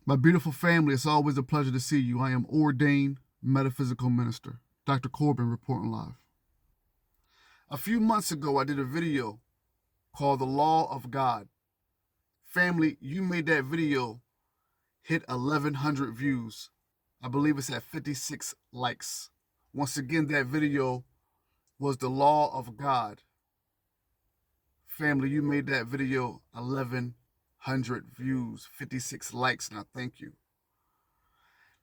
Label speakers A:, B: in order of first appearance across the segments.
A: My beautiful family, it's always a pleasure to see you. I am ordained metaphysical minister, Dr. Corbin, reporting live. A few months ago, I did a video called The Law of God. Family, you made that video hit 1,100 views. I believe it's at 56 likes. Once again, that video was The Law of God. Family, you made that video 1,100 views, 56 likes, and I thank you.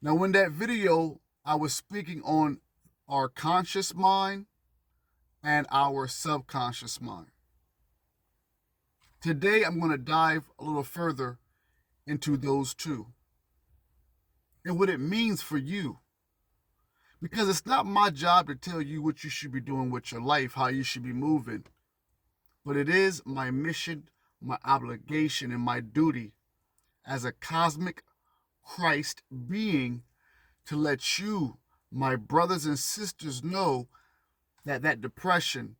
A: Now, in that video, I was speaking on our conscious mind and our subconscious mind. Today, I'm going to dive a little further into those two and what it means for you. Because it's not my job to tell you what you should be doing with your life, how you should be moving, but it is my mission, my obligation, and my duty as a cosmic Christ being to let you, my brothers and sisters, know that depression,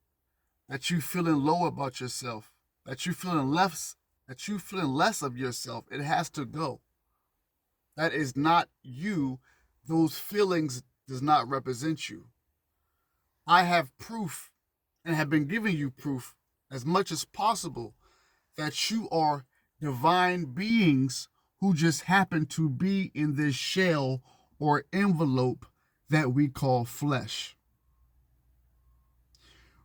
A: that you feeling low about yourself, that you feeling less of yourself, it has to go. That is not you. Those feelings does not represent you. I have proof and have been giving you proof as much as possible that you are divine beings who just happen to be in this shell or envelope that we call flesh.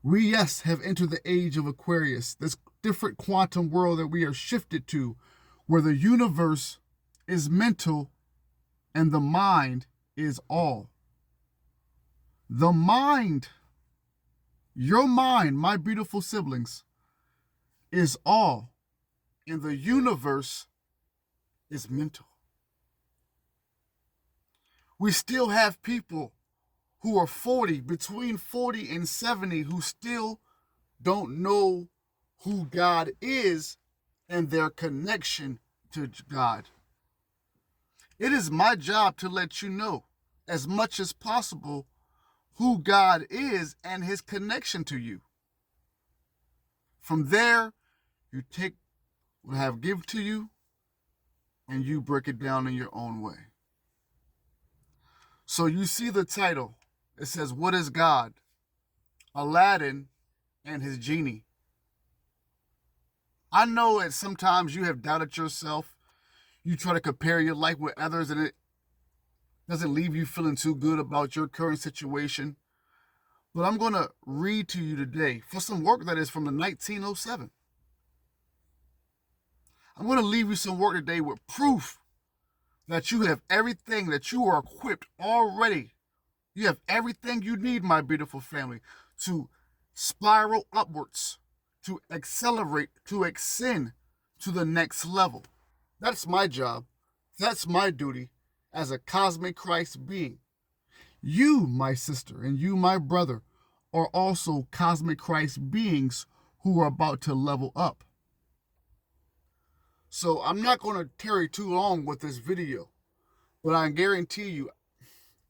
A: We, yes, have entered the age of Aquarius, this different quantum world that we are shifted to, where the universe is mental and the mind is all. The mind, your mind, my beautiful siblings, is all, and the universe is mental. We still have people who are 40, between 40 and 70, who still don't know who God is and their connection to God. It is my job to let you know as much as possible who God is and his connection to you. From there, you take what I have given to you and you break it down in your own way. So you see the title. It says, "What is God?" Aladdin and his genie. I know that sometimes you have doubted yourself. You try to compare your life with others and it doesn't leave you feeling too good about your current situation. But I'm going to read to you today for some work that is from the 1907. I'm going to leave you some work today with proof that you have everything, that you are equipped already. You have everything you need, my beautiful family, to spiral upwards, to accelerate, to ascend to the next level. That's my job. That's my duty as a cosmic Christ being. You, my sister, and you, my brother, are also cosmic Christ beings who are about to level up. So I'm not going to tarry too long with this video, but I guarantee you,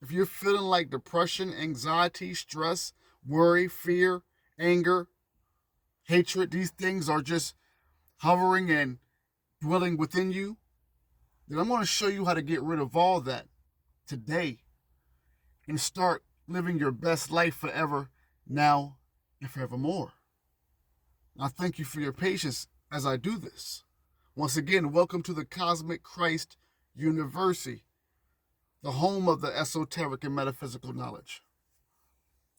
A: if you're feeling like depression, anxiety, stress, worry, fear, anger, hatred, these things are just hovering and dwelling within you, then I'm going to show you how to get rid of all that today and start living your best life forever, now and forevermore. I thank you for your patience as I do this. Once again, welcome to the Cosmic Christ University, the home of the esoteric and metaphysical knowledge.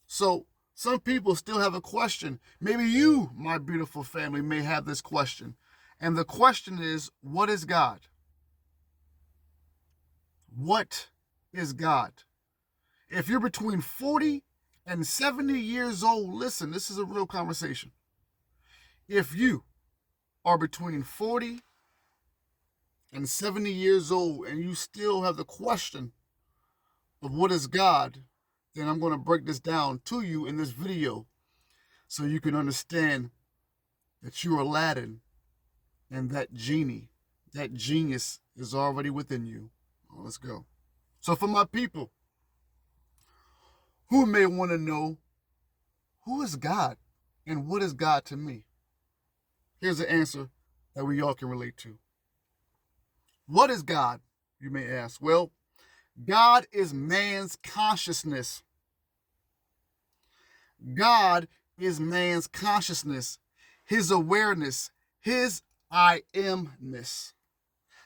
A: So, some people still have a question. Maybe you, my beautiful family, may have this question. And the question is, what is God? What is God? If you're between 40 and 70 years old, listen, this is a real conversation. If you are between 40 and 70 years old and you still have the question of what is God, then I'm going to break this down to you in this video so you can understand that you're Aladdin and that genie, that genius is already within you. Well, let's go. So for my people who may want to know, who is God and what is God to me? Here's the answer that we all can relate to. What is God? you may ask? Well, God is man's consciousness. God is man's consciousness, his awareness, his I amness.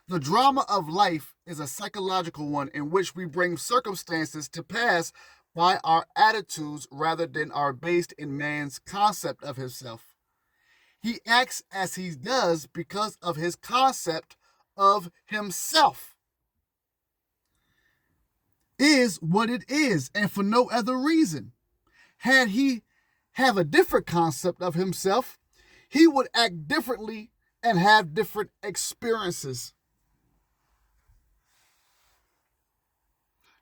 A: The drama of life is a psychological one in which we bring circumstances to pass by our attitudes rather than are based in man's concept of himself. He acts as he does because of his concept of himself. Is what it is, and for no other reason. Had he have a different concept of himself, he would act differently and have different experiences.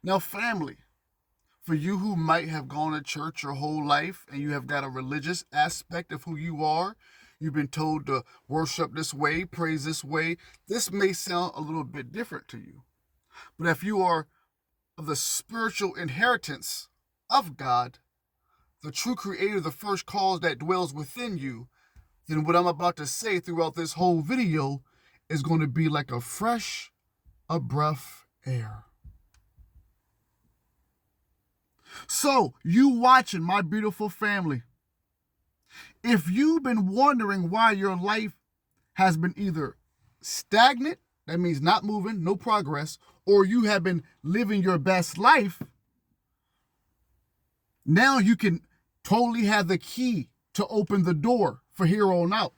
A: Now, family, for you who might have gone to church your whole life and you have got a religious aspect of who you are, you've been told to worship this way, praise this way, this may sound a little bit different to you. But if you are of the spiritual inheritance of God, the true creator, the first cause that dwells within you, then what I'm about to say throughout this whole video is going to be like a fresh, a breath air. So, you watching, my beautiful family, if you've been wondering why your life has been either stagnant, that means not moving, no progress, or you have been living your best life, now you can totally have the key to open the door for here on out.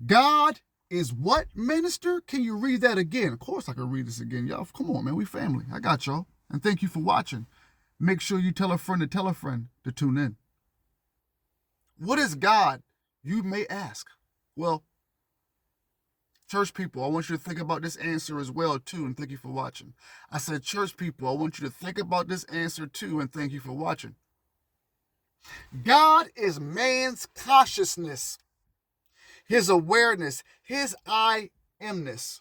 A: God is what, minister? Can you read that again? Of course I can read this again, y'all. Come on, man. We family. I got y'all. And thank you for watching. Make sure you tell a friend to tune in. What is God, you may ask? Well, church people, I want you to think about this answer as well, too, and thank you for watching. I said, church people, I want you to think about this answer, too, and thank you for watching. God is man's consciousness, his awareness, his I amness.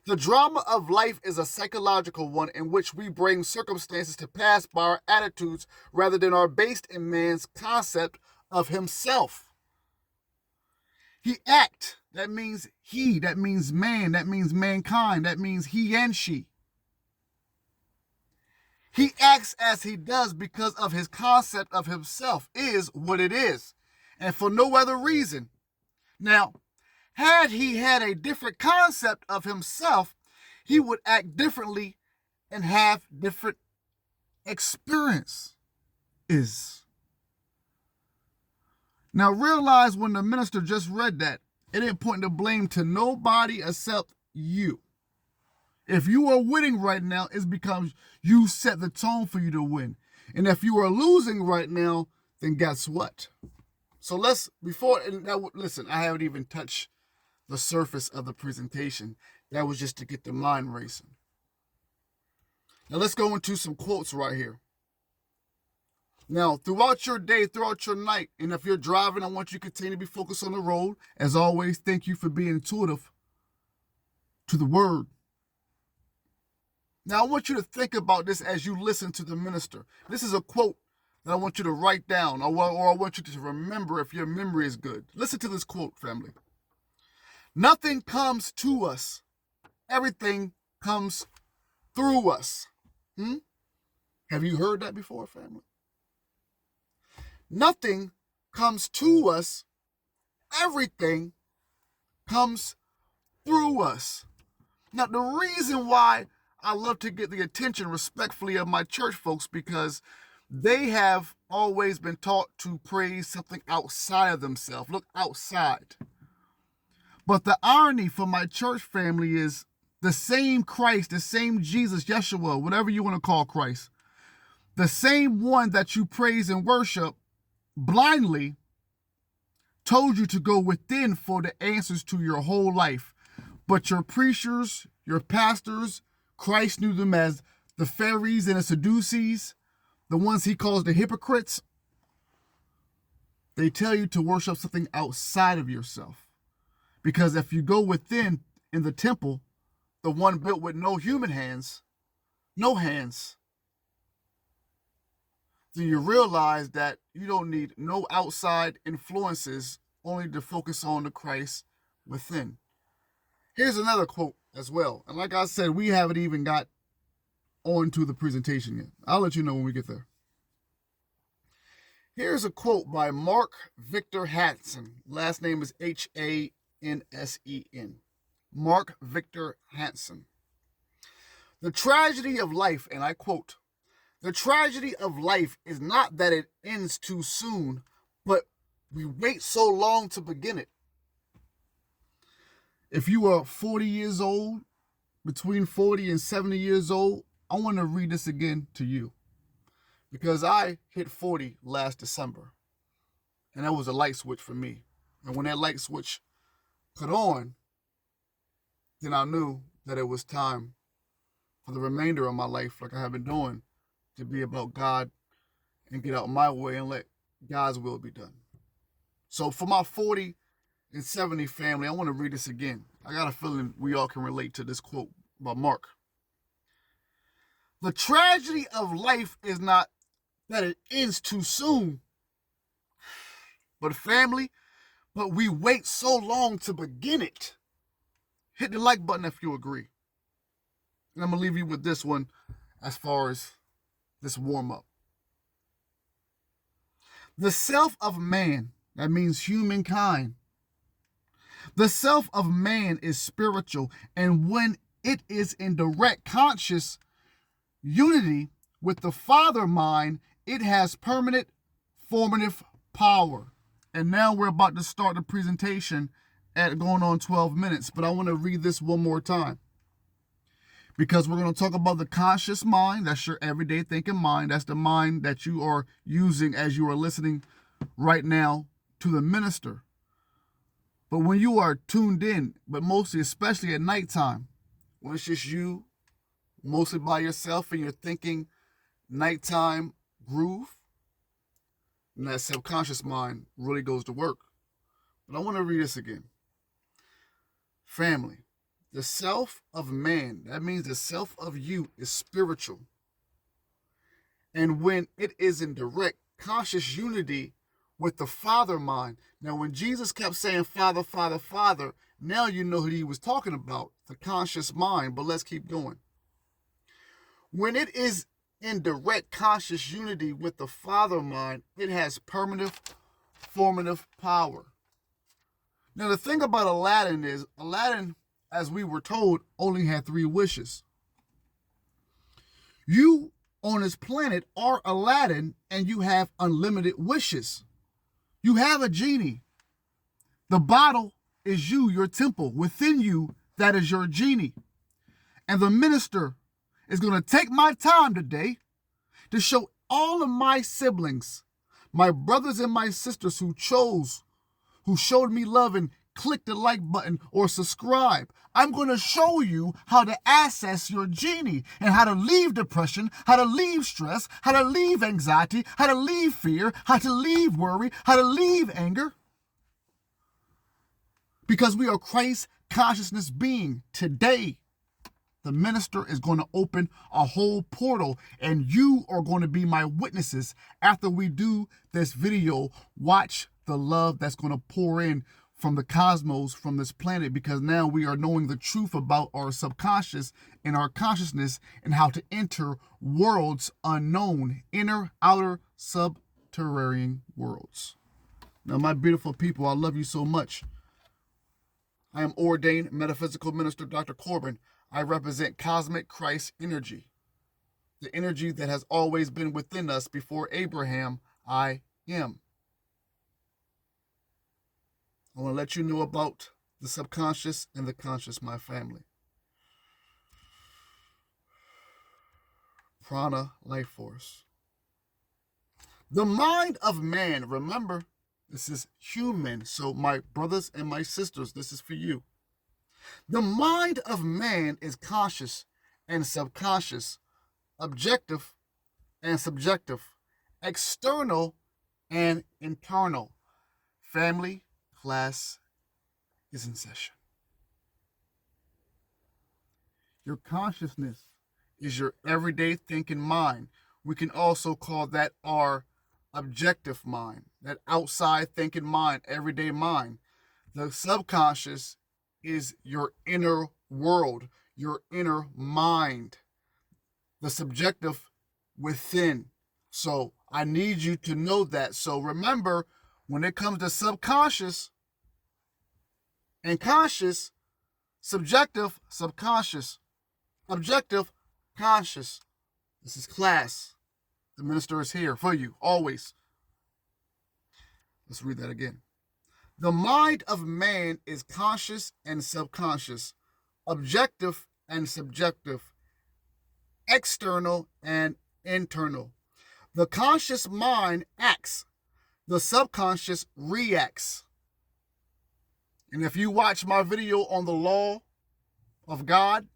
A: The drama of life is a psychological one in which we bring circumstances to pass by our attitudes rather than are based in man's concept of himself. He act, that means he, that means man, that means mankind, that means he and she. He acts as he does because of his concept of himself, is what it is, and for no other reason. Now, had he had a different concept of himself, he would act differently and have different experiences. Now realize when the minister just read that, it didn't point the blame to nobody except you. If you are winning right now, it's because you set the tone for you to win. And if you are losing right now, then guess what? So listen, I haven't even touched the surface of the presentation. That was just to get the mind racing. Now let's go into some quotes right here. Now, throughout your day, throughout your night, and if you're driving, I want you to continue to be focused on the road. As always, thank you for being intuitive to the word. Now, I want you to think about this as you listen to the minister. This is a quote that I want you to write down, or I want you to remember if your memory is good. Listen to this quote, family. Nothing comes to us. Everything comes through us. Have you heard that before, family? Nothing comes to us. Everything comes through us. Now, the reason why I love to get the attention respectfully of my church folks, because they have always been taught to praise something outside of themselves. Look outside. But the irony for my church family is the same Christ, the same Jesus, Yeshua, whatever you want to call Christ, the same one that you praise and worship blindly told you to go within for the answers to your whole life. But your preachers, your pastors, Christ knew them as the Pharisees and the Sadducees, the ones he calls the hypocrites. They tell you to worship something outside of yourself. Because if you go within in the temple, the one built with no human hands, no hands, then you realize that you don't need no outside influences, only to focus on the Christ within. Here's another quote. as well. And like I said, we haven't even got on to the presentation yet. I'll let you know when we get there. Here's a quote by Mark Victor Hansen. Last name is Hansen. Mark Victor Hansen. The tragedy of life, and I quote, the tragedy of life is not that it ends too soon, but we wait so long to begin it. If you are 40 years old, between 40 and 70 years old, I want to read this again to you. Because I hit 40 last December. And that was a light switch for me. And when that light switch cut on, then I knew that it was time for the remainder of my life, like I have been doing, to be about God and get out my way and let God's will be done. So for my 40 and 70 family, I want to read this again. I got a feeling we all can relate to this quote by Mark. The tragedy of life is not that it ends too soon, but family, but we wait so long to begin it. Hit the like button if you agree. And I'm going to leave you with this one as far as this warm up. The self of man, that means humankind. The self of man is spiritual, and when it is in direct conscious unity with the Father mind, it has permanent formative power. And now we're about to start the presentation at going on 12 minutes, but I want to read this one more time. Because we're going to talk about the conscious mind. That's your everyday thinking mind. That's the mind that you are using as you are listening right now to the minister. But when you are tuned in, but mostly, especially at nighttime, when it's just you, mostly by yourself, and you're thinking nighttime groove, and that subconscious mind really goes to work. But I want to read this again. Family, the self of man, that means the self of you, is spiritual. And when it is in direct conscious unity with the Father mind. Now, when Jesus kept saying Father, Father, Father, now you know who he was talking about, the conscious mind. But let's keep going. When it is in direct conscious unity with the Father mind, it has permanent formative power. Now, the thing about Aladdin is, Aladdin, as we were told, only had 3 wishes. You on this planet are Aladdin, and you have unlimited wishes. You have a genie. The bottle is you, your temple. Within you, that is your genie. And the minister is going to take my time today to show all of my siblings, my brothers and my sisters who showed me love and click the like button or subscribe. I'm going to show you how to access your genie and how to leave depression, how to leave stress, how to leave anxiety, how to leave fear, how to leave worry, how to leave anger. Because we are Christ consciousness being. Today, the minister is going to open a whole portal, and you are going to be my witnesses. After we do this video, watch the love that's going to pour in from the cosmos, from this planet, because now we are knowing the truth about our subconscious and our consciousness and how to enter worlds unknown, inner, outer, subterranean worlds. Now, my beautiful people, I love you so much. I am ordained metaphysical minister Dr. Corbin. I represent cosmic Christ energy, the energy that has always been within us before Abraham. I am. I want to let you know about the subconscious and the conscious, my family. Prana, life force. The mind of man, remember, this is human. So my brothers and my sisters, this is for you. The mind of man is conscious and subconscious, objective and subjective, external and internal. Family, class is in session. Your consciousness is your everyday thinking mind. We can also call that our objective mind, that outside thinking mind, everyday mind. The subconscious is your inner world, your inner mind, the subjective within. So I need you to know that. So remember, when it comes to subconscious and conscious, subjective, subconscious, objective, conscious. This is class. The minister is here for you, always. Let's read that again. The mind of man is conscious and subconscious, objective and subjective, external and internal. The conscious mind acts, the subconscious reacts. And if you watch my video on the law of God,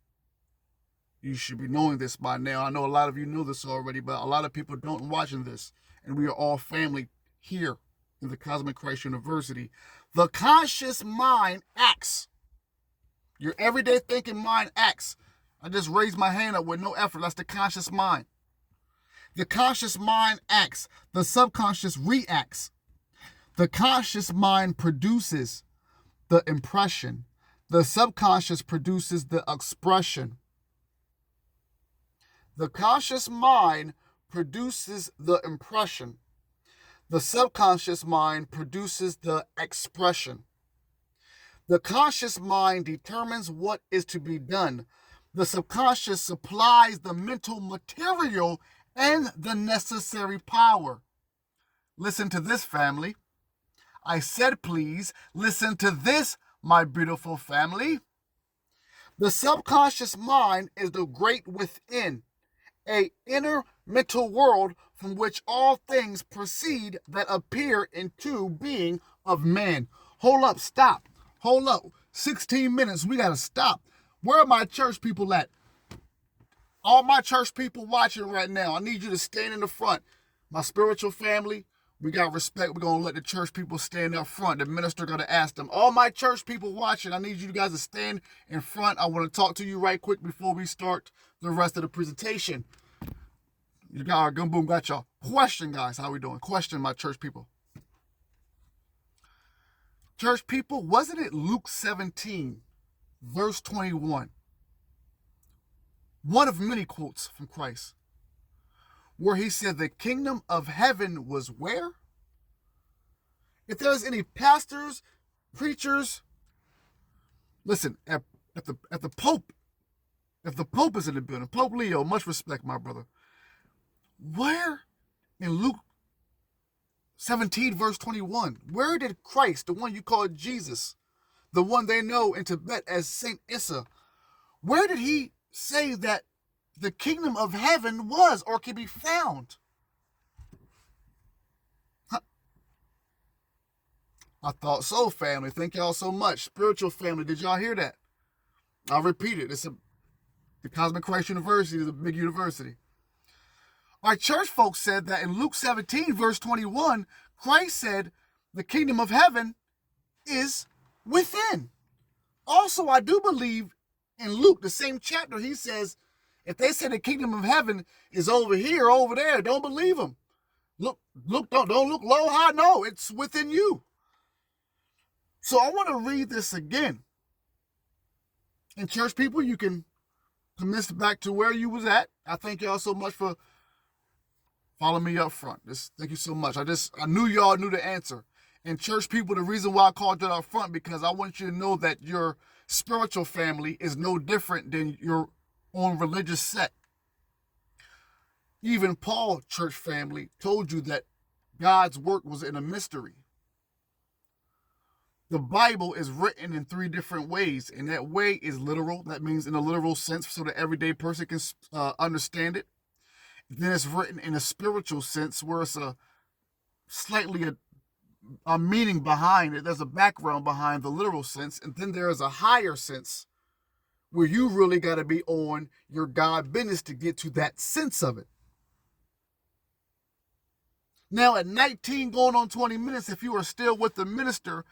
A: you should be knowing this by now. I know a lot of you know this already, but a lot of people don't watching this. And we are all family here in the Cosmic Christ University. The conscious mind acts. Your everyday thinking mind acts. I just raised my hand up with no effort. That's the conscious mind. The conscious mind acts. The subconscious reacts. The conscious mind produces the impression. The subconscious produces the expression. The conscious mind produces the impression. The subconscious mind produces the expression. The conscious mind determines what is to be done. The subconscious supplies the mental material and the necessary power. Listen to this, family. I said, please listen to this, my beautiful family. The subconscious mind is the great within, an inner mental world from which all things proceed that appear into being of man. Hold up, stop. Hold up. 16 minutes, we got to stop. Where are my church people at? All my church people watching right now, I need you to stand in the front. My spiritual family, we got respect. We're going to let the church people stand up front. The minister going to ask them. All my church people watching, I need you guys to stand in front. I want to talk to you right quick before we start the rest of the presentation. You got our gun boom, got y'all. Question, guys. How we doing? Question, my church people. Church people, wasn't it Luke 17, verse 21? One of many quotes from Christ, where he said the kingdom of heaven was where? If there's any pastors, preachers, listen, at the Pope, if the Pope is in the building, Pope Leo, much respect, my brother. Where in Luke 17, verse 21, where did Christ, the one you call Jesus, the one they know in Tibet as Saint Issa, where did he say that the kingdom of heaven was or can be found? I thought so, family. Thank y'all so much. Spiritual family, did y'all hear that? I'll repeat it. The Cosmic Christ University is a big university. Our church folks said that in Luke 17, verse 21, Christ said the kingdom of heaven is within. Also, I do believe in Luke, the same chapter, he says, if they say the kingdom of heaven is over here, over there, don't believe them. Look, don't look low, high. No, it's within you. So I want to read this again. And church people, you can commence back to where you was at. I thank y'all so much for following me up front. Thank you so much. I knew y'all knew the answer. And church people, the reason why I called that up front, because I want you to know that your spiritual family is no different than your own religious sect. Even Paul church family told you that God's work was in a mystery. The Bible is written in 3 different ways, and that way is literal. That means in a literal sense so the everyday person can understand it. Then it's written in a spiritual sense where it's a slightly a meaning behind it. There's a background behind the literal sense, and then there is a higher sense where you really got to be on your God business to get to that sense of it. Now at 19 going on 20 minutes, if you are still with the minister,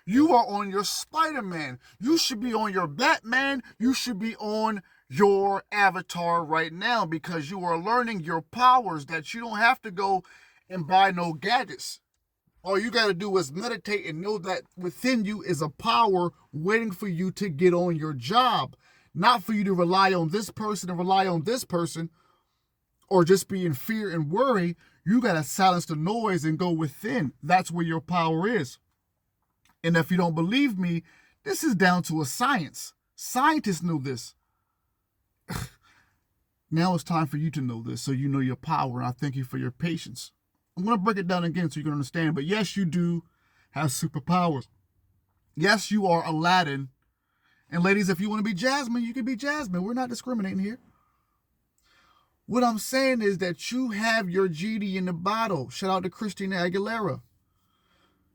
A: you are on your Spider-Man. You should be on your Batman. You should be on your avatar right now because you are learning your powers that you don't have to go and buy no gadgets. All you got to do is meditate and know that within you is a power waiting for you to get on your job. Not for you to rely on this person and rely on this person or just be in fear and worry. You got to silence the noise and go within. That's where your power is. And if you don't believe me, this is down to a science. Scientists know this. Now it's time for you to know this so you know your power, and I thank you for your patience. I'm going to break it down again so you can understand, but yes, you do have superpowers. Yes, you are Aladdin. And ladies, if you want to be Jasmine, you can be Jasmine. We're not discriminating here. What I'm saying is that you have your genie in the bottle. Shout out to Christina Aguilera.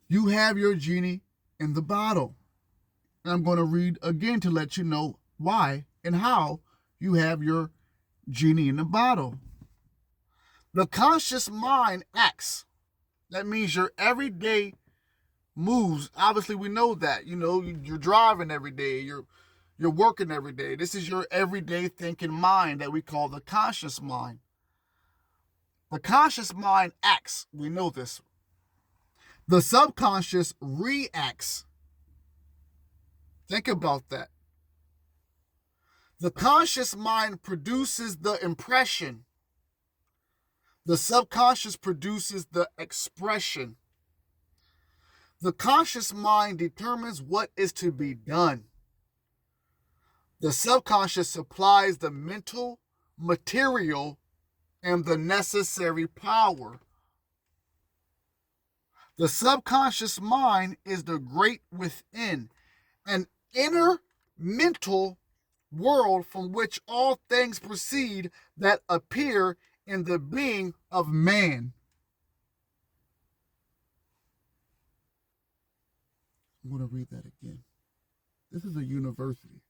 A: You have your genie in the bottle. And I'm going to read again to let you know why and how you have your genie in the bottle. The conscious mind acts. That means your everyday moves. Obviously, we know that. You know, you're driving every day. You're working every day. This is your everyday thinking mind that we call the conscious mind. The conscious mind acts. We know this. The subconscious reacts. Think about that. The conscious mind produces the impression. The subconscious produces the expression. The conscious mind determines what is to be done. The subconscious supplies the mental material and the necessary power. The subconscious mind is the great within, an inner mental world from which all things proceed that appear in the being of man. I'm going to read that again. This is a university.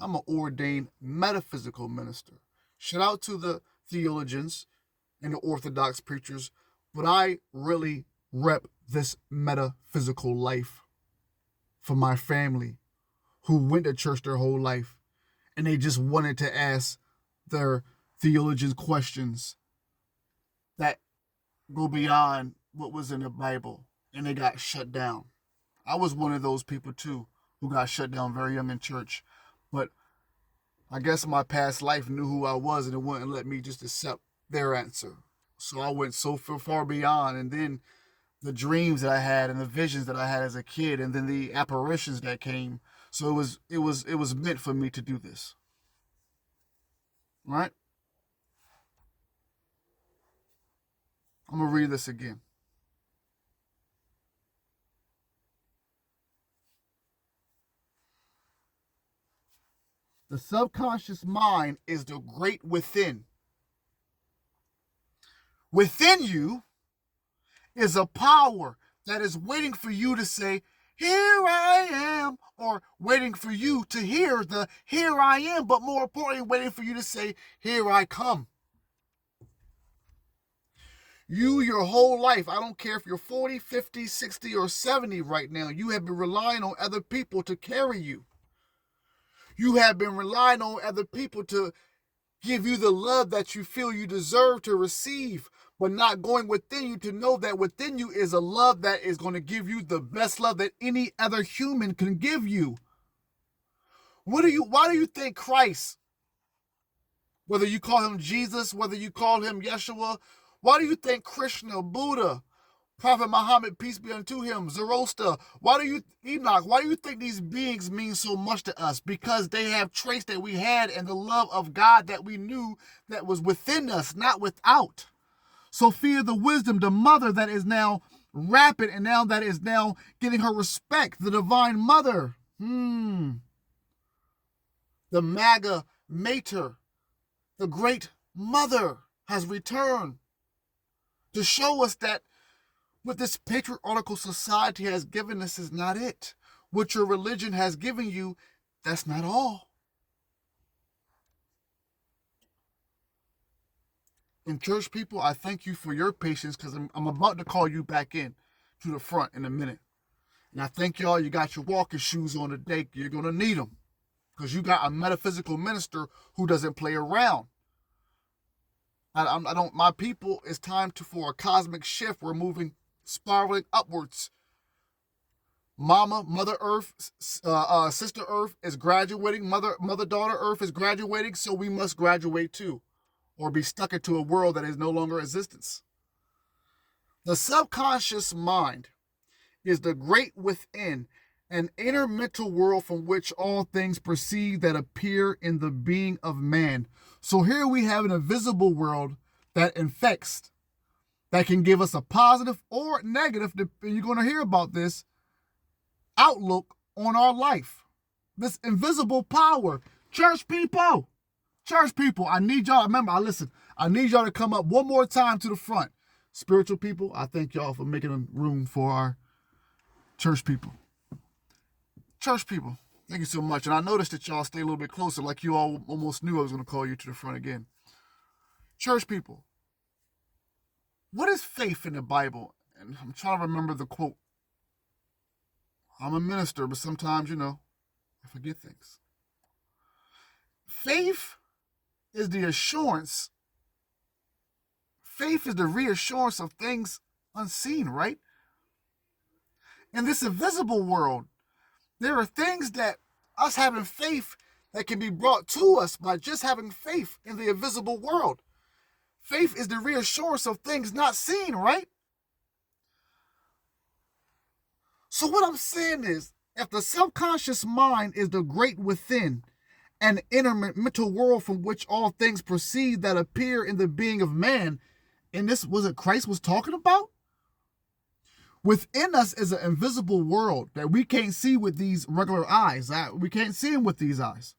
A: I'm an ordained metaphysical minister. Shout out to the theologians and the Orthodox preachers, but I really rep this metaphysical life for my family who went to church their whole life and they just wanted to ask their theologians questions that go beyond what was in the Bible, and they got shut down. I was one of those people too who got shut down very young in church, but I guess my past life knew who I was and it wouldn't let me just accept their answer. So I went so far beyond, and then the dreams that I had and the visions that I had as a kid, and then the apparitions that came. So it was meant for me to do this. Right? I'm gonna read this again. The subconscious mind is the great within. Within you is a power that is waiting for you to say, "Here I am," or waiting for you to hear the "Here I am," but more importantly, waiting for you to say, "Here I come." You, your whole life, I don't care if you're 40, 50, 60, or 70 right now, you have been relying on other people to carry you. You have been relying on other people to give you the love that you feel you deserve to receive, but not going within you to know that within you is a love that is going to give you the best love that any other human can give you. Why do you think Christ, whether you call him Jesus, whether you call him Yeshua, why do you think Krishna, Buddha, Prophet Muhammad, peace be unto him, Zoroaster, Enoch, why do you think these beings mean so much to us? Because they have traits that we had and the love of God that we knew that was within us, not without. Sophia, the wisdom, the mother that is now rapid and now that is now getting her respect, the divine mother. The MAGA mater, the great mother has returned to show us that what this patriarchal society has given us is not it. What your religion has given you, that's not all. And church people, I thank you for your patience because I'm about to call you back in to the front in a minute. And I thank y'all, you got your walking shoes on today. You're going to need them because you got a metaphysical minister who doesn't play around. I don't. My people, it's time for a cosmic shift. We're moving spiraling upwards. Mother Earth, Sister Earth is graduating. Daughter Earth is graduating, so we must graduate too, or be stuck into a world that is no longer existence. The subconscious mind is the great within, an inner mental world from which all things proceed that appear in the being of man. So here we have an invisible world that infects, that can give us a positive or negative, you're going to hear about this, outlook on our life. This invisible power. Church people, I need y'all, remember, I need y'all to come up one more time to the front. Spiritual people, I thank y'all for making room for our church people. Church people, thank you so much. And I noticed that y'all stay a little bit closer, like you all almost knew I was going to call you to the front again. Church people, what is faith in the Bible? And I'm trying to remember the quote. I'm a minister, but sometimes, I forget things. Faith is the assurance. Faith is the reassurance of things unseen, right? In this invisible world, there are things that us having faith that can be brought to us by just having faith in the invisible world. Faith is the reassurance of things not seen, right? So what I'm saying is, if the subconscious mind is the great within, an inner mental world from which all things proceed that appear in the being of man, and this was it Christ was talking about? Within us is an invisible world that we can't see with these regular eyes. We can't see him with these eyes.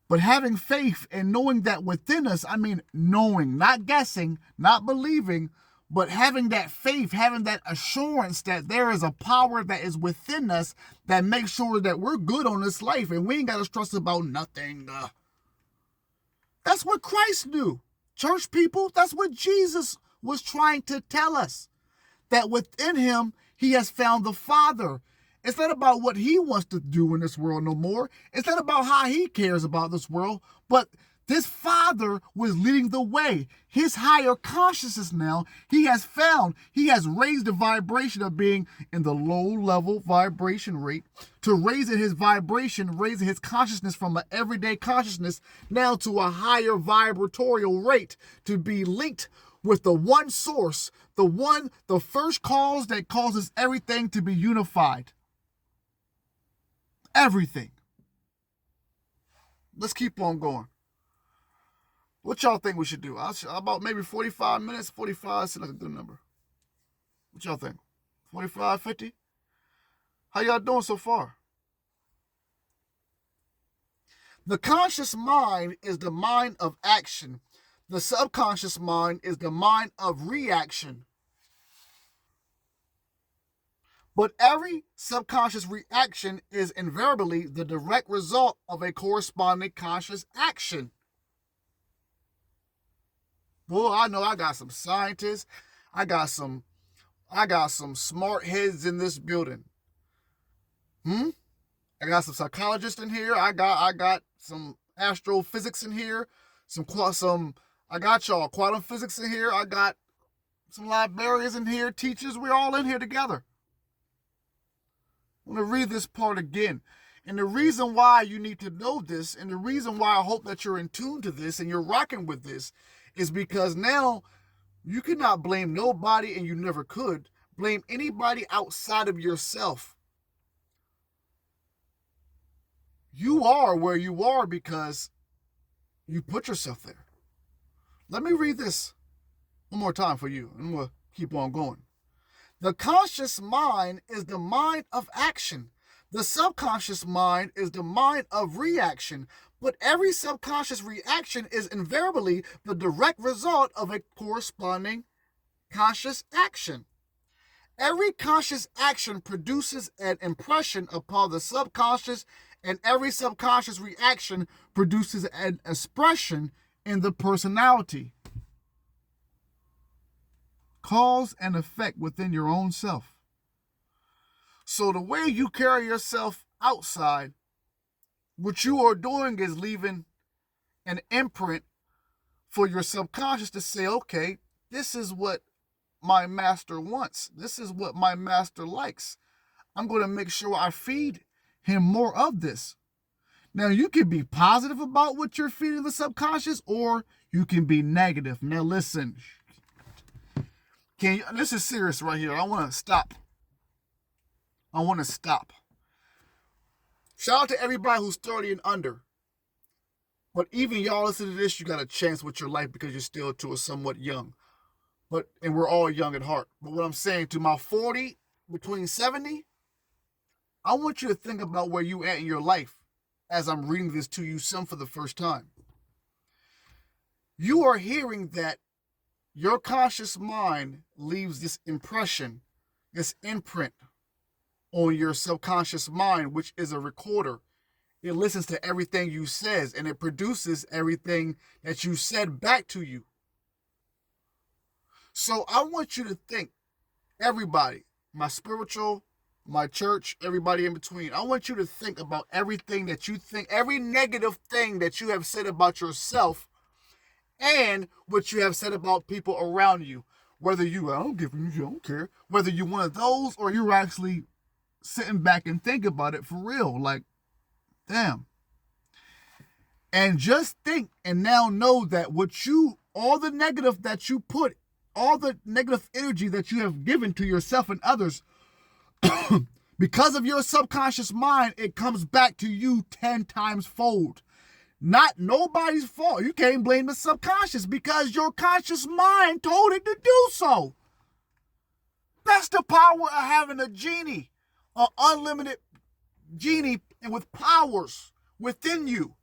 A: But having faith and knowing that within us, knowing, not guessing, not believing, but having that faith, having that assurance that there is a power that is within us that makes sure that we're good on this life and we ain't got to stress about nothing. That's what Christ knew. Church people, that's what Jesus was trying to tell us. That within him, he has found the Father. It's not about what he wants to do in this world no more. It's not about how he cares about this world. But this Father was leading the way. His higher consciousness now, he has raised the vibration of being in the low-level vibration rate to raising his vibration, raising his consciousness from an everyday consciousness now to a higher vibratorial rate to be linked with the one source, the first cause that causes everything to be unified. Everything. Let's keep on going. What y'all think we should do? About maybe 45 minutes. 45 seems like a good number. What y'all think? 45, 50? How y'all doing so far? The conscious mind is the mind of action. The subconscious mind is the mind of reaction. But every subconscious reaction is invariably the direct result of a corresponding conscious action. Well, I know I got some scientists. I got some smart heads in this building. I got some psychologists in here. I got some astrophysics in here. I got y'all quantum physics in here. I got some librarians in here, teachers. We're all in here together. I'm going to read this part again. And the reason why you need to know this, and the reason why I hope that you're in tune to this and you're rocking with this, is because now you cannot blame nobody, and you never could blame anybody outside of yourself. You are where you are because you put yourself there. Let me read this one more time for you, and we'll keep on going. The conscious mind is the mind of action. The subconscious mind is the mind of reaction. But every subconscious reaction is invariably the direct result of a corresponding conscious action. Every conscious action produces an impression upon the subconscious, and every subconscious reaction produces an expression in the personality. Cause and effect within your own self. So the way you carry yourself outside, what you are doing is leaving an imprint for your subconscious to say, okay, this is what my master wants. This is what my master likes. I'm going to make sure I feed him more of this. Now, you can be positive about what you're feeding the subconscious, or you can be negative. Now, listen. This is serious right here. I want to stop. Shout out to everybody who's 30 and under. But even y'all listen to this, you got a chance with your life because you're still too somewhat young. And we're all young at heart. But what I'm saying to my 40, between 70, I want you to think about where you at in your life as I'm reading this to you some for the first time. You are hearing that your conscious mind leaves this impression, this imprint on your subconscious mind, which is a recorder. It listens to everything you says, and it produces everything that you said back to you. So I want you to think, everybody, my spiritual, my church, everybody in between, I want you to think about everything that you think, every negative thing that you have said about yourself and what you have said about people around you. Whether I don't care. Whether you're one of those or you're actually sitting back and think about it for real. Like, damn. And just think and now know that all the negative that you put, all the negative energy that you have given to yourself and others, because of your subconscious mind, it comes back to you 10 times fold. Not nobody's fault. You can't blame the subconscious because your conscious mind told it to do so. That's the power of having a genie, an unlimited genie and with powers within you.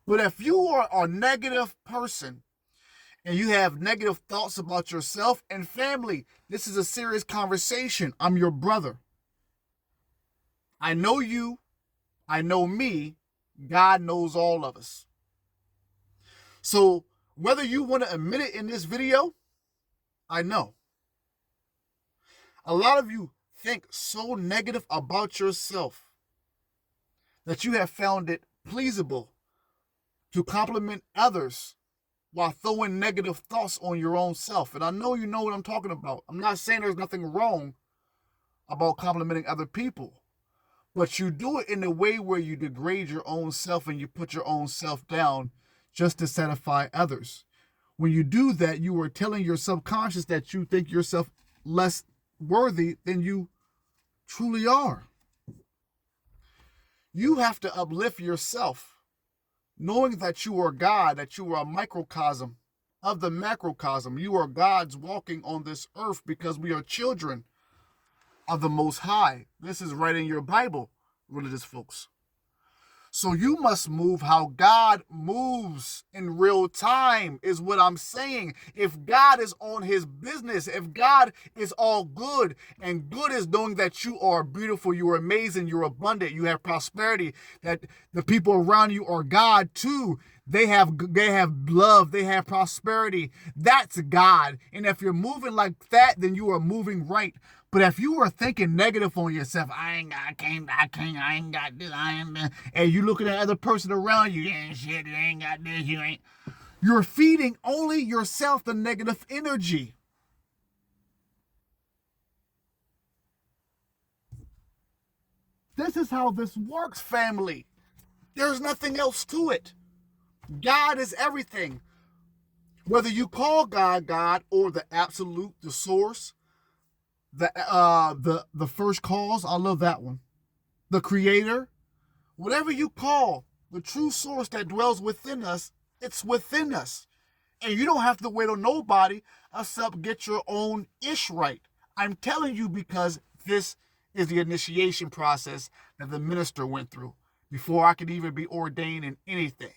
A: But if you are a negative person and you have negative thoughts about yourself and family, this is a serious conversation. I'm your brother. I know you. I know me. God knows all of us. So whether you want to admit it in this video, I know. A lot of you think so negative about yourself that you have found it pleasable to compliment others while throwing negative thoughts on your own self. And I know you know what I'm talking about. I'm not saying there's nothing wrong about complimenting other people, but you do it in a way where you degrade your own self and you put your own self down just to satisfy others. When you do that, you are telling your subconscious that you think yourself less worthy than you truly are. You have to uplift yourself, knowing that you are God, that you are a microcosm of the macrocosm. You are God's walking on this earth because we are children of the Most High. This is right in your Bible, religious folks. So you must move how God moves in real time, is what I'm saying. If God is on his business, if God is all good, and good is knowing that you are beautiful, you are amazing, you're abundant, you have prosperity, that the people around you are God too. They have love, they have prosperity. That's God. And if you're moving like that, then you are moving right. But if you are thinking negative on yourself, I ain't got this, and you looking at other person around you, shit, you ain't got this, you're feeding only yourself the negative energy. This is how this works, family. There's nothing else to it. God is everything. Whether you call God God or the absolute, the source, the first cause, I love that one. The creator, whatever you call the true source that dwells within us, it's within us. And you don't have to wait on nobody except get your own ish right. I'm telling you because this is the initiation process that the minister went through before I could even be ordained in anything.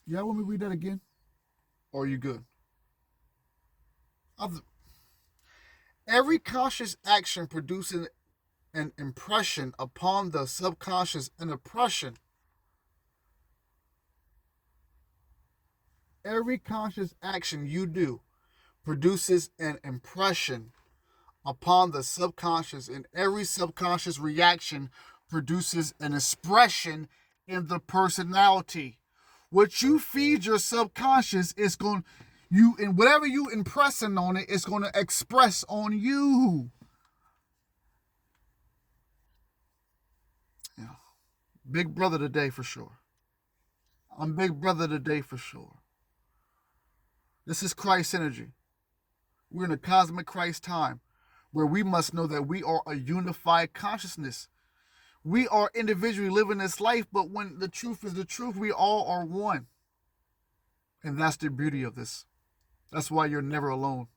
A: Y'all want me to read that again? Or are you good? Every conscious action produces an impression upon the subconscious. Every conscious action you do produces an impression upon the subconscious, and every subconscious reaction produces an expression in the personality. What you feed your subconscious is going you and whatever you impressing on it is going to express on you. Yeah. Big brother today for sure. I'm big brother today for sure. This is Christ energy. We're in a cosmic Christ time where we must know that we are a unified consciousness. We are individually living this life, but when the truth is the truth, we all are one. And that's the beauty of this. That's why you're never alone.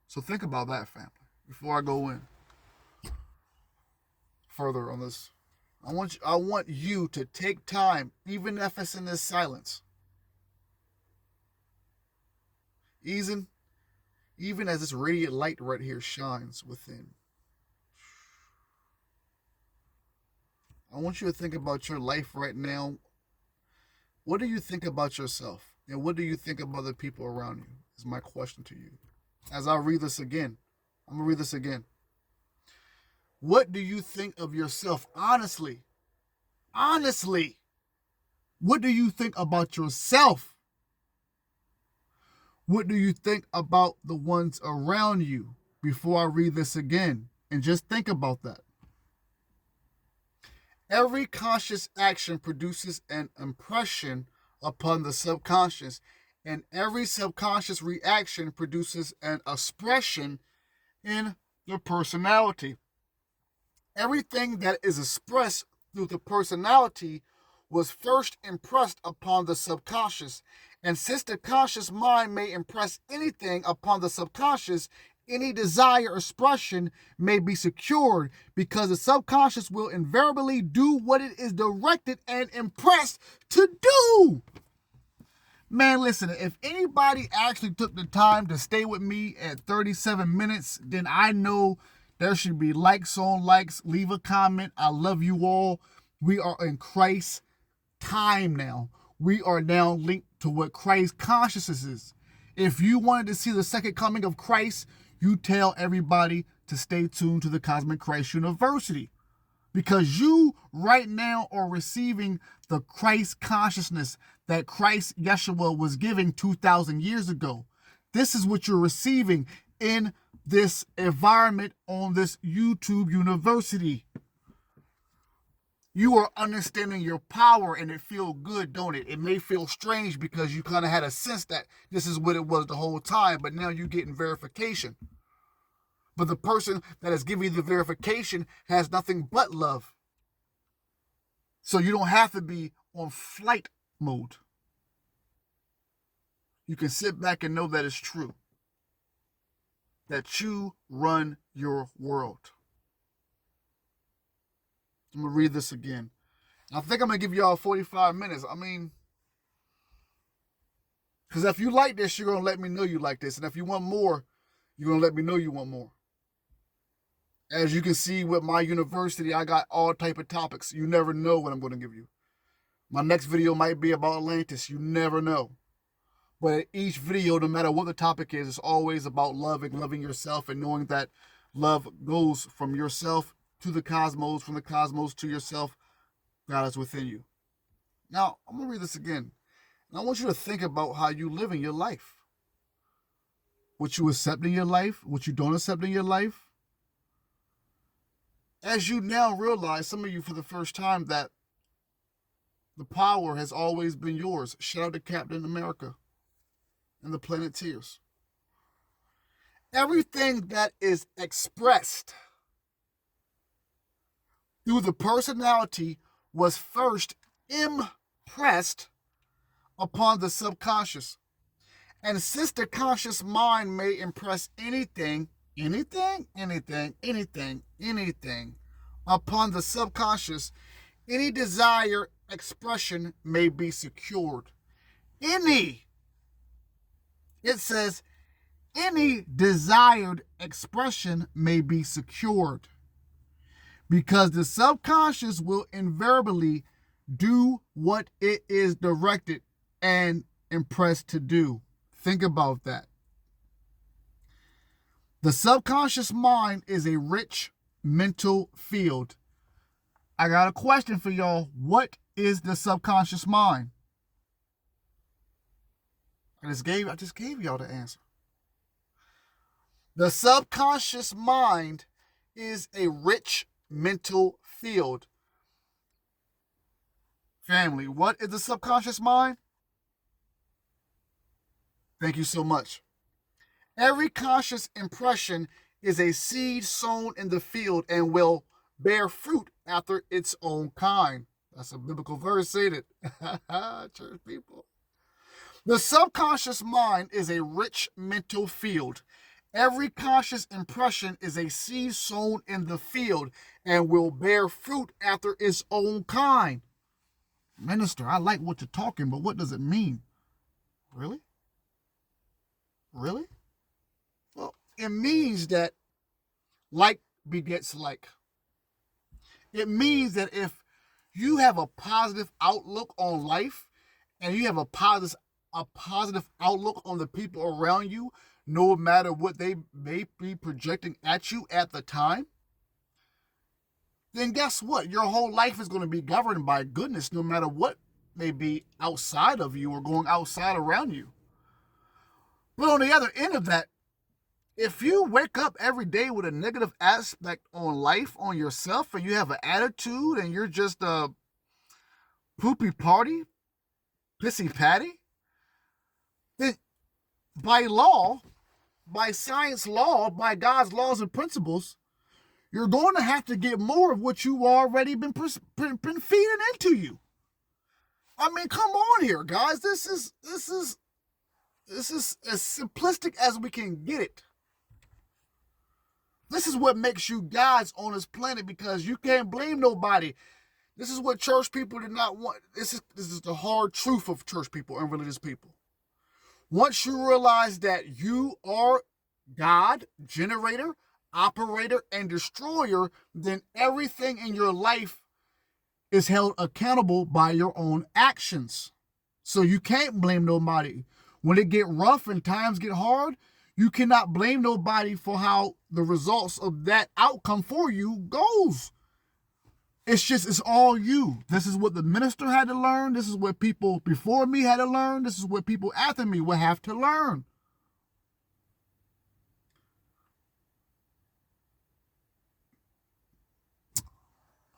A: So think about that, family, before I go in further on this. I want you to take time, even if it's in this silence. Even as this radiant light right here shines within. I want you to think about your life right now. What do you think about yourself? And what do you think about the people around you? Is my question to you. As I read this again, I'm going to read this again. What do you think of yourself? Honestly. Honestly. What do you think about yourself? What do you think about the ones around you? Before I read this again, and just think about that. Every conscious action produces an impression upon the subconscious, and every subconscious reaction produces an expression in the personality. Everything that is expressed through the personality was first impressed upon the subconscious, and since the conscious mind may impress anything upon the subconscious, any desired expression may be secured because the subconscious will invariably do what it is directed and impressed to do. Man, listen, if anybody actually took the time to stay with me at 37 minutes, then I know there should be likes on likes. Leave a comment. I love you all. We are in Christ's time now. We are now linked to what Christ consciousness is. If you wanted to see the second coming of Christ, you tell everybody to stay tuned to the Cosmic Christ University, because you right now are receiving the Christ consciousness that Christ Yeshua was giving 2,000 years ago. This is what you're receiving in this environment on this YouTube University. You are understanding your power, and it feels good, don't it? It may feel strange because you kind of had a sense that this is what it was the whole time, but now you're getting verification. But the person that is giving you the verification has nothing but love. So you don't have to be on flight mode. You can sit back and know that it's true. That you run your world. I'm going to read this again. I think I'm going to give y'all 45 minutes. I mean, because if you like this, you're going to let me know you like this. And if you want more, you're going to let me know you want more. As you can see with my university, I got all type of topics. You never know what I'm going to give you. My next video might be about Atlantis. You never know. But each video, no matter what the topic is, it's always about love and loving yourself and knowing that love goes from yourself to the cosmos, from the cosmos to yourself. God is within you. Now, I'm going to read this again. And I want you to think about how you live in your life. What you accept in your life, what you don't accept in your life. As you now realize, some of you for the first time, that the power has always been yours. Shout out to Captain America and the Planeteers. Everything that is expressed through the personality was first impressed upon the subconscious. And since the conscious mind may impress anything upon the subconscious, any desired expression may be secured. It says, any desired expression may be secured. Because the subconscious will invariably do what it is directed and impressed to do. Think about that. The subconscious mind is a rich mental field. I got a question for y'all. What is the subconscious mind? I just gave y'all the answer. The subconscious mind is a rich mental field. Family, what is the subconscious mind? Thank you so much. Every conscious impression is a seed sown in the field and will bear fruit after its own kind. That's a biblical verse, ain't it? Church people. The subconscious mind is a rich mental field. Every conscious impression is a seed sown in the field and will bear fruit after its own kind. Minister, I like what you're talking, but what does it mean? Really? Really? Well, it means that like begets like. It means that if you have a positive outlook on life and you have a positive outlook on the people around you, no matter what they may be projecting at you at the time, then guess what? Your whole life is going to be governed by goodness, no matter what may be outside of you or going outside around you. But on the other end of that, if you wake up every day with a negative aspect on life, on yourself, and you have an attitude and you're just a poopy party, pissy patty, then by law, by science law, by God's laws and principles, you're going to have to get more of what you've already been feeding into you. I mean, come on here, guys. This is as simplistic as we can get it. This is what makes you gods on this planet, because you can't blame nobody. This is what church people did not want. This is the hard truth of church people and religious people. Once you realize that you are God, generator, operator, and destroyer, then everything in your life is held accountable by your own actions. So you can't blame nobody. When it get rough and times get hard, you cannot blame nobody for how the results of that outcome for you goes. It's all you. This is what the minister had to learn. This is what people before me had to learn. This is what people after me will have to learn.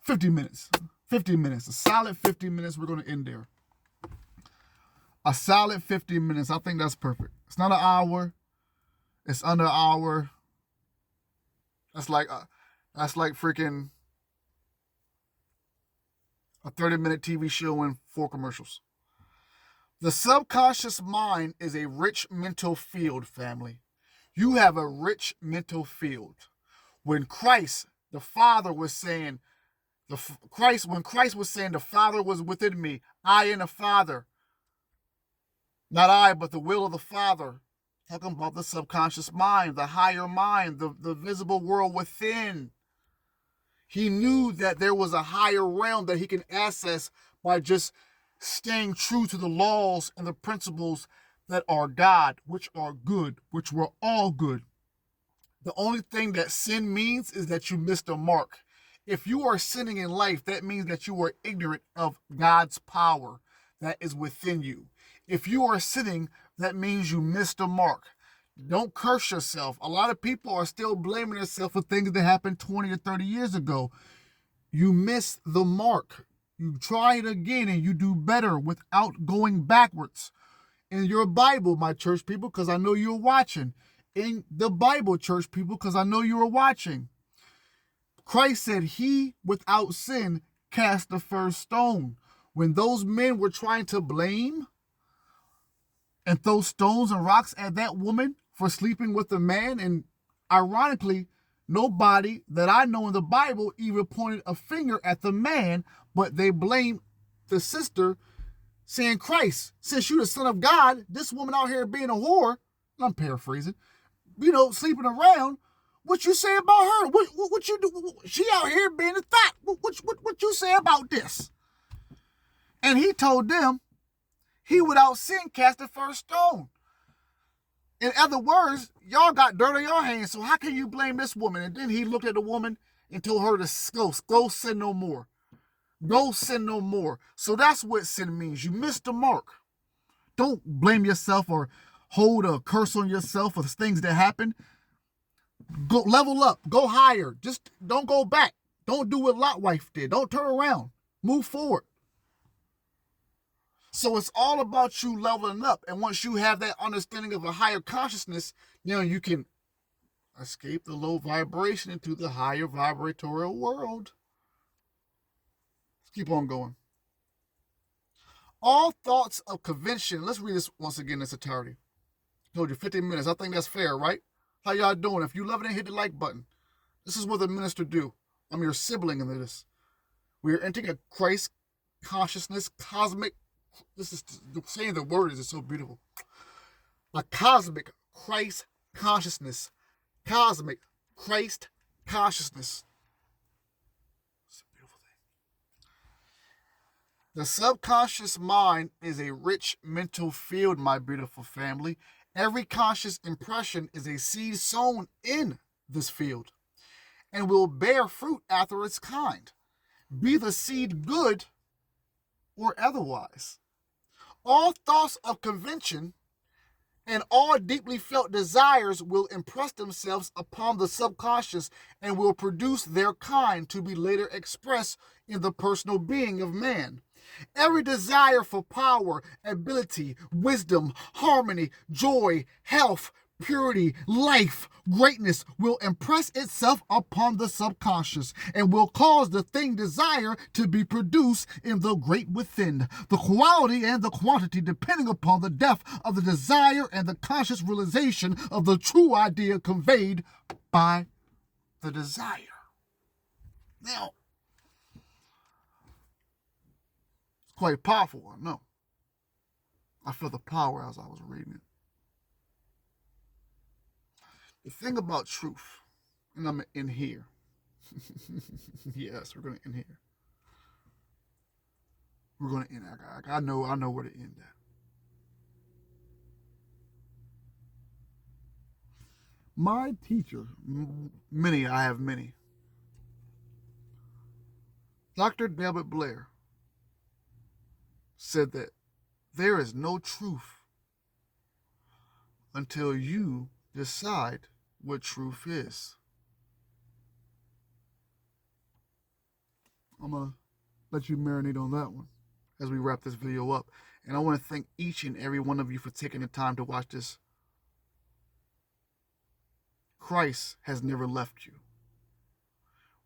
A: $50 minutes. 50 minutes. A solid 50 minutes. We're going to end there. A solid 50 minutes. I think that's perfect. It's not an hour. It's under an hour. That's like freaking a 30-minute TV show and 4 commercials. The subconscious mind is a rich mental field, family. You have a rich mental field. When Christ, the Father, was saying, when Christ was saying the Father was within me, I and the Father, not I, but the will of the Father, talking about the subconscious mind, the higher mind, the visible world within. He knew that there was a higher realm that he can access by just staying true to the laws and the principles that are God, which are good, which were all good. The only thing that sin means is that you missed a mark. If you are sinning in life, that means that you are ignorant of God's power that is within you. If you are sinning, that means you missed a mark. Don't curse yourself. A lot of people are still blaming themselves for things that happened 20 or 30 years ago. You miss the mark. You try it again and you do better without going backwards. In your Bible, my church people, because I know you're watching. In the Bible, church people, because I know you are watching. Christ said he, without sin, cast the first stone. When those men were trying to blame and throw stones and rocks at that woman for sleeping with a man, and ironically, nobody that I know in the Bible even pointed a finger at the man, but they blamed the sister, saying, Christ, since you're the Son of God, this woman out here being a whore, I'm paraphrasing, sleeping around, what you say about her? What you do? She out here being a thot. What you say about this? And he told them, he without sin cast the first stone. In other words, y'all got dirt on your hands, so how can you blame this woman? And then he looked at the woman and told her to go sin no more. Go sin no more. So that's what sin means. You missed the mark. Don't blame yourself or hold a curse on yourself for things that happen. Go level up. Go higher. Just don't go back. Don't do what Lot wife did. Don't turn around. Move forward. So it's all about you leveling up. And once you have that understanding of a higher consciousness, you can escape the low vibration into the higher vibratorial world. Let's keep on going. All thoughts of convention. Let's read this once again in its entirety. I told you 15 minutes. I think that's fair, right? How y'all doing? If you love it, hit the like button. This is what the minister do. I'm your sibling in this. We are entering a Christ consciousness, cosmic. This is saying the word is so beautiful. A cosmic Christ consciousness. Cosmic Christ consciousness. It's a beautiful thing. The subconscious mind is a rich mental field, my beautiful family. Every conscious impression is a seed sown in this field and will bear fruit after its kind, be the seed good or otherwise. All thoughts of convention and all deeply felt desires will impress themselves upon the subconscious and will produce their kind to be later expressed in the personal being of man. Every desire for power, ability, wisdom, harmony, joy, health, purity, life, greatness will impress itself upon the subconscious and will cause the thing desired to be produced in the great within. The quality and the quantity depending upon the depth of the desire and the conscious realization of the true idea conveyed by the desire. Now, it's quite powerful, I know. I felt the power as I was reading it. The thing about truth, and I'm in here. Yes, we're going to end here. We're going to end. I know where to end at. My teacher, I have many. Dr. David Blair said that there is no truth until you decide what truth is. I'm going to let you marinate on that one as we wrap this video up. And I want to thank each and every one of you for taking the time to watch this. Christ has never left you.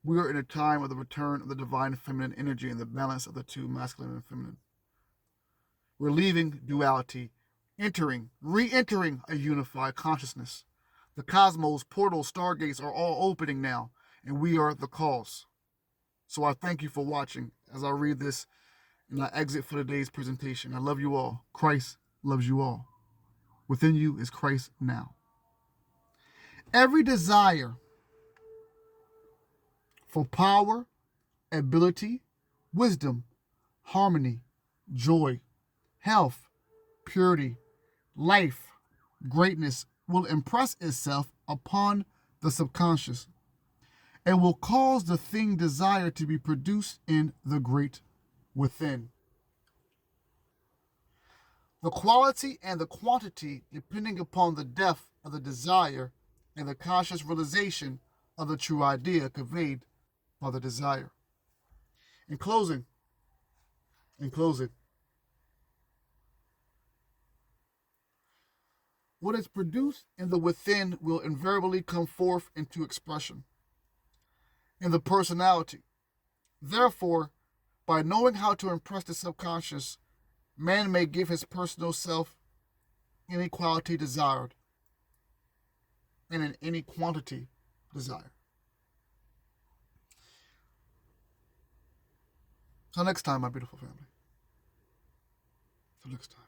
A: We are in a time of the return of the divine feminine energy and the balance of the two, masculine and feminine. We're leaving duality, re-entering a unified consciousness. The cosmos, portals, stargates are all opening now, and we are the cause. So I thank you for watching as I read this and I exit for today's presentation. I love you all. Christ loves you all. Within you is Christ now. Every desire for power, ability, wisdom, harmony, joy, health, purity, life, greatness will impress itself upon the subconscious and will cause the thing desired to be produced in the great within. The quality and the quantity depending upon the depth of the desire and the conscious realization of the true idea conveyed by the desire. In closing, what is produced in the within will invariably come forth into expression in the personality. Therefore, by knowing how to impress the subconscious, man may give his personal self any quality desired and in any quantity desired. Till next time, my beautiful family. Till next time.